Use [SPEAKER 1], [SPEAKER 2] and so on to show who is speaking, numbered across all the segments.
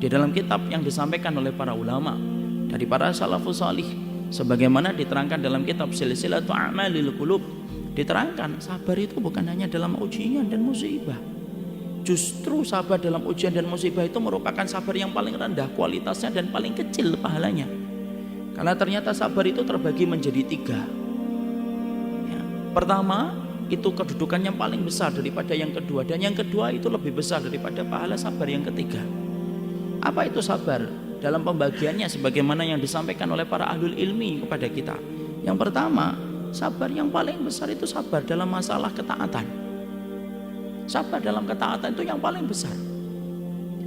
[SPEAKER 1] di dalam kitab yang disampaikan oleh para ulama dari para salafus salih, sebagaimana diterangkan dalam kitab Silsilatu A'malil Qulub, diterangkan sabar itu bukan hanya dalam ujian dan musibah. Justru sabar dalam ujian dan musibah itu merupakan sabar yang paling rendah kualitasnya dan paling kecil pahalanya. Karena ternyata sabar itu terbagi menjadi 3 ya. Pertama, itu kedudukannya paling besar daripada yang kedua, dan yang kedua itu lebih besar daripada pahala sabar yang ketiga. Apa itu sabar? Dalam pembagiannya sebagaimana yang disampaikan oleh para ahlul ilmi kepada kita. Yang pertama, sabar yang paling besar itu sabar dalam masalah ketaatan. Sabar dalam ketaatan itu yang paling besar.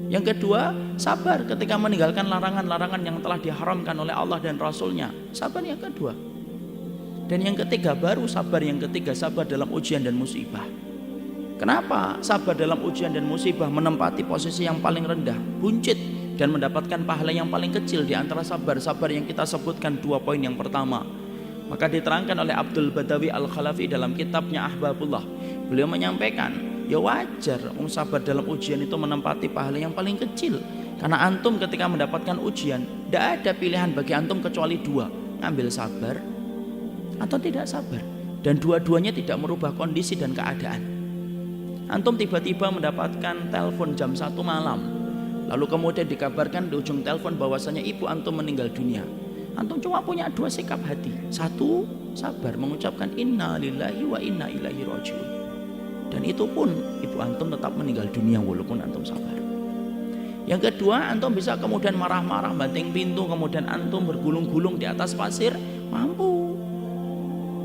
[SPEAKER 1] Yang kedua, sabar ketika meninggalkan larangan-larangan yang telah diharamkan oleh Allah dan Rasulnya. Sabar yang kedua. Dan yang ketiga, baru sabar yang ketiga, sabar dalam ujian dan musibah. Kenapa sabar dalam ujian dan musibah menempati posisi yang paling rendah, buncit, dan mendapatkan pahala yang paling kecil di antara sabar-sabar yang kita sebutkan 2 poin yang pertama? Maka diterangkan oleh Abdul Badawi Al-Khalafi dalam kitabnya Ahbabullah. Beliau menyampaikan, ya wajar sabar dalam ujian itu menempati pahala yang paling kecil. Karena antum ketika mendapatkan ujian, tidak ada pilihan bagi antum kecuali 2, ngambil sabar atau tidak sabar, dan dua-duanya tidak merubah kondisi dan keadaan. Antum tiba-tiba mendapatkan telepon jam 1 malam, lalu kemudian dikabarkan di ujung telepon bahwasanya ibu antum meninggal dunia. Antum cuma punya 2 sikap hati. 1, sabar, mengucapkan inna lillahi wa inna ilaihi rajiun, dan itu pun ibu antum tetap meninggal dunia walaupun antum sabar. Yang kedua, antum bisa kemudian marah-marah, banting pintu, kemudian antum bergulung-gulung di atas pasir, mampu.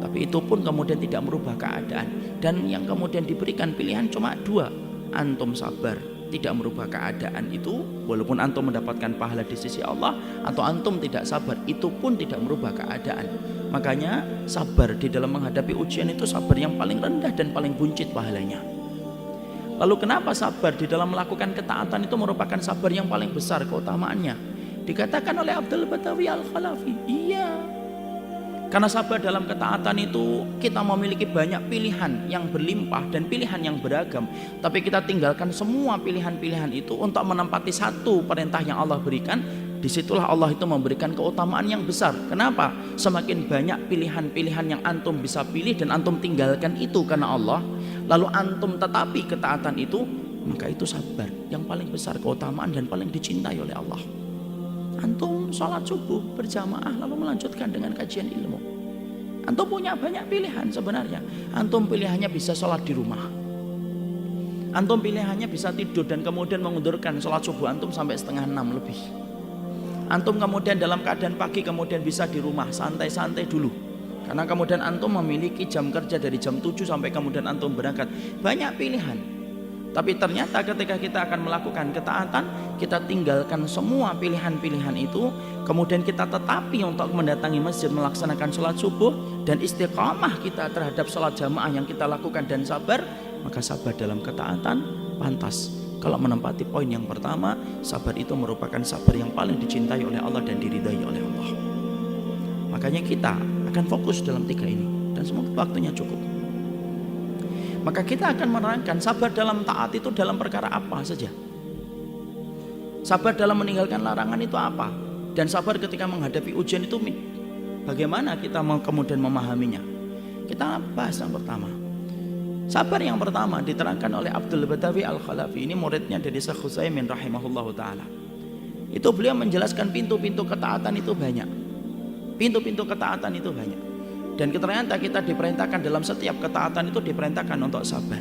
[SPEAKER 1] Tapi itu pun kemudian tidak merubah keadaan. Dan yang kemudian diberikan pilihan cuma 2, antum sabar, tidak merubah keadaan itu walaupun antum mendapatkan pahala di sisi Allah, atau antum tidak sabar, itu pun tidak merubah keadaan. Makanya sabar di dalam menghadapi ujian itu sabar yang paling rendah dan paling buncit pahalanya. Lalu kenapa sabar di dalam melakukan ketaatan itu merupakan sabar yang paling besar keutamaannya? Dikatakan oleh Abdul Badawi Al-Khalafi, iya, karena sabar dalam ketaatan itu kita memiliki banyak pilihan yang berlimpah dan pilihan yang beragam, tapi kita tinggalkan semua pilihan-pilihan itu untuk menempati 1 perintah yang Allah berikan. Disitulah Allah itu memberikan keutamaan yang besar. Kenapa? Semakin banyak pilihan-pilihan yang antum bisa pilih dan antum tinggalkan itu karena Allah, lalu antum tetapi ketaatan itu, maka itu sabar yang paling besar keutamaan dan paling dicintai oleh Allah. Antum sholat subuh berjamaah lalu melanjutkan dengan kajian ilmu. Antum punya banyak pilihan sebenarnya. Antum pilihannya bisa sholat di rumah. Antum pilihannya bisa tidur dan kemudian mengundurkan sholat subuh antum sampai 5:30 lebih. Antum kemudian dalam keadaan pagi kemudian bisa di rumah santai-santai dulu. Karena kemudian antum memiliki jam kerja dari jam 7 sampai kemudian antum berangkat. Banyak pilihan. Tapi ternyata ketika kita akan melakukan ketaatan, kita tinggalkan semua pilihan-pilihan itu, kemudian kita tetapi untuk mendatangi masjid melaksanakan sholat subuh, dan istiqamah kita terhadap sholat jamaah yang kita lakukan dan sabar, maka sabar dalam ketaatan pantas. Kalau menempati poin yang pertama, sabar itu merupakan sabar yang paling dicintai oleh Allah dan diridai oleh Allah. Makanya kita akan fokus dalam 3 ini, dan semoga waktunya cukup. Maka kita akan menerangkan sabar dalam taat itu dalam perkara apa saja. Sabar dalam meninggalkan larangan itu apa, dan sabar ketika menghadapi ujian itu bagaimana kita kemudian memahaminya. Kita bahas yang pertama. Sabar yang pertama diterangkan oleh Abdul Badawi Al-Khalafi, ini muridnya dari Syekh Utsaimin rahimahullahu ta'ala. Itu beliau menjelaskan pintu-pintu ketaatan itu banyak. Pintu-pintu ketaatan itu banyak. Dan ternyata kita diperintahkan dalam setiap ketaatan itu diperintahkan untuk sabar.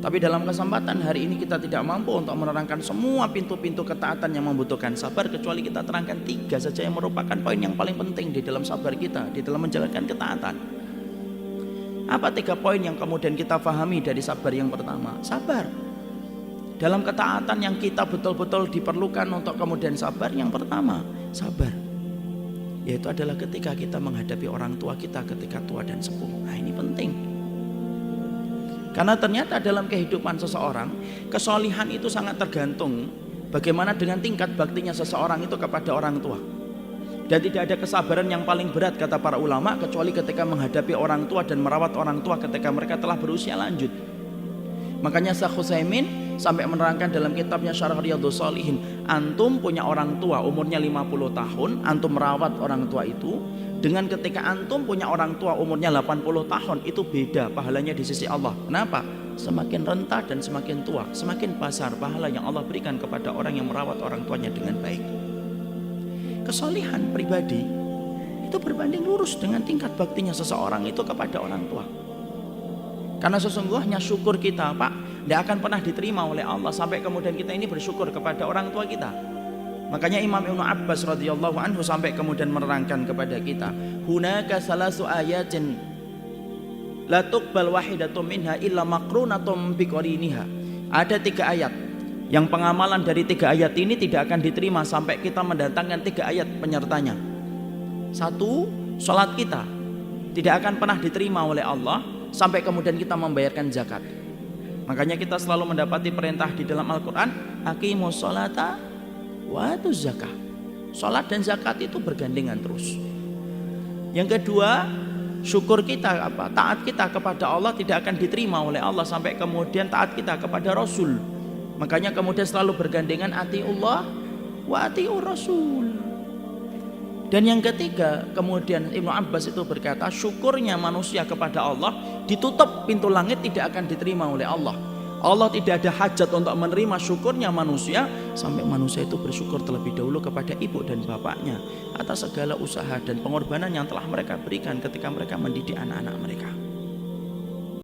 [SPEAKER 1] Tapi dalam kesempatan hari ini kita tidak mampu untuk menerangkan semua pintu-pintu ketaatan yang membutuhkan sabar, kecuali kita terangkan 3 saja yang merupakan poin yang paling penting di dalam sabar kita, di dalam menjalankan ketaatan. Apa 3 poin yang kemudian kita pahami dari sabar yang pertama? Sabar dalam ketaatan yang kita betul-betul diperlukan untuk kemudian sabar, yang pertama sabar, yaitu adalah ketika kita menghadapi orang tua kita ketika tua dan sepuh. Nah, ini penting. Karena ternyata dalam kehidupan seseorang, kesolihan itu sangat tergantung bagaimana dengan tingkat baktinya seseorang itu kepada orang tua. Dan tidak ada kesabaran yang paling berat, kata para ulama, kecuali ketika menghadapi orang tua dan merawat orang tua ketika mereka telah berusia lanjut. Makanya Syekh Utsaimin sampai menerangkan dalam kitabnya Syarah Riyadhus Shalihin, antum punya orang tua umurnya 50 tahun, antum merawat orang tua itu, dengan ketika antum punya orang tua umurnya 80 tahun, itu beda pahalanya di sisi Allah. Kenapa? Semakin renta dan semakin tua, semakin besar pahala yang Allah berikan kepada orang yang merawat orang tuanya dengan baik. Kesolihan pribadi itu berbanding lurus dengan tingkat baktinya seseorang itu kepada orang tua. Karena sesungguhnya syukur kita, Pak, tidak akan pernah diterima oleh Allah sampai kemudian kita ini bersyukur kepada orang tua kita. Makanya Imam Ibnu Abbas radhiyallahu anhu sampai kemudian menerangkan kepada kita, hunaka salasu ayatin la tuqbal wahidatum minha illa maqrunatum biqariniha. Ada 3 ayat yang pengamalan dari 3 ayat ini tidak akan diterima sampai kita mendatangkan 3 ayat penyertanya. 1, sholat kita tidak akan pernah diterima oleh Allah sampai kemudian kita membayarkan zakat. Makanya kita selalu mendapati perintah di dalam Al-Quran, aqimus sholata wa atuz zakah. Sholat dan zakat itu bergandengan terus. Yang kedua, syukur kita, taat kita kepada Allah tidak akan diterima oleh Allah sampai kemudian taat kita kepada Rasul. Makanya kemudian selalu bergandengan atiullah wa atiur Rasul. Dan yang ketiga, kemudian Ibnu Abbas itu berkata, syukurnya manusia kepada Allah ditutup pintu langit tidak akan diterima oleh Allah. Allah tidak ada hajat untuk menerima syukurnya manusia sampai manusia itu bersyukur terlebih dahulu kepada ibu dan bapaknya atas segala usaha dan pengorbanan yang telah mereka berikan ketika mereka mendidik anak-anak mereka.